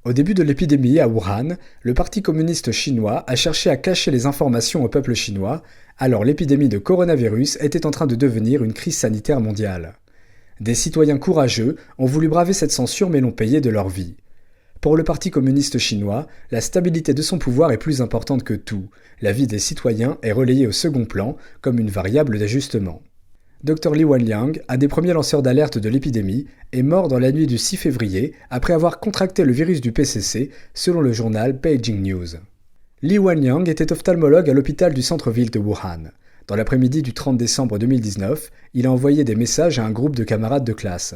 Au début de l'épidémie à Wuhan, le Parti communiste chinois a cherché à cacher les informations au peuple chinois, alors l'épidémie de coronavirus était en train de devenir une crise sanitaire mondiale. Des citoyens courageux ont voulu braver cette censure mais l'ont payé de leur vie. Pour le Parti communiste chinois, la stabilité de son pouvoir est plus importante que tout. La vie des citoyens est relayée au second plan comme une variable d'ajustement. Dr Li Wenliang, un des premiers lanceurs d'alerte de l'épidémie, est mort dans la nuit du 6 février après avoir contracté le virus du PCC, selon le journal Beijing News. Li Wenliang était ophtalmologue à l'hôpital du centre-ville de Wuhan. Dans l'après-midi du 30 décembre 2019, il a envoyé des messages à un groupe de camarades de classe.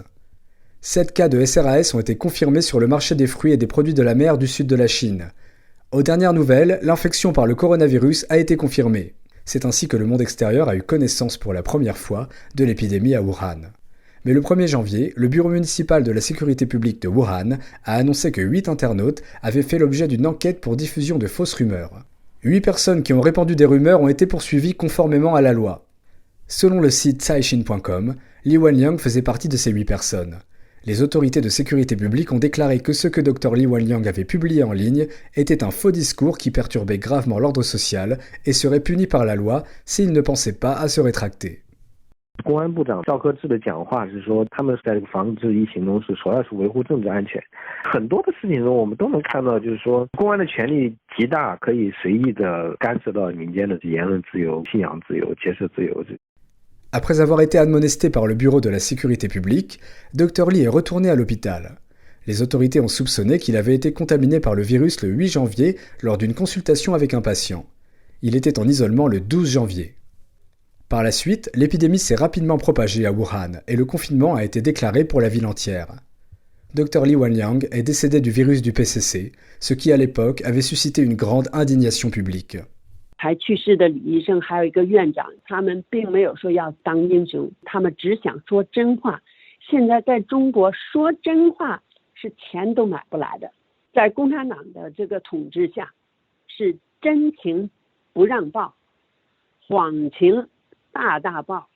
7 cas de SRAS ont été confirmés sur le marché des fruits et des produits de la mer du sud de la Chine. Aux dernières nouvelles, l'infection par le coronavirus a été confirmée. C'est ainsi que le monde extérieur a eu connaissance pour la première fois de l'épidémie à Wuhan. Mais le 1er janvier, le bureau municipal de la sécurité publique de Wuhan a annoncé que 8 internautes avaient fait l'objet d'une enquête pour diffusion de fausses rumeurs. 8 personnes qui ont répandu des rumeurs ont été poursuivies conformément à la loi. Selon le site Caixin.com, Li Wenliang faisait partie de ces 8 personnes. Les autorités de sécurité publique ont déclaré que ce que Dr Li Wenliang avait publié en ligne était un faux discours qui perturbait gravement l'ordre social et serait puni par la loi s'il ne pensait pas à se rétracter. 公安部长赵克志的讲话是说，他们在防治疫情中是首要是维护政治安全。很多的事情中，我们都能看到，就是说，公安的权力极大，可以随意的干涉到民间的言论自由、信仰自由、结社自由。Après avoir été admonesté par le bureau de la sécurité publique, Dr Li est retourné à l'hôpital. Les autorités ont soupçonné qu'il avait été contaminé par le virus le 8 janvier lors d'une consultation avec un patient. Il était en isolement le 12 janvier. Par la suite, l'épidémie s'est rapidement propagée à Wuhan et le confinement a été déclaré pour la ville entière. Dr Li Wenliang est décédé du virus du PCC, ce qui à l'époque avait suscité une grande indignation publique. 还去世的李医生还有一个院长，他们并没有说要当英雄，他们只想说真话。现在在中国说真话是钱都买不来的，在共产党的这个统治下，是真情不让报，谎情大大报。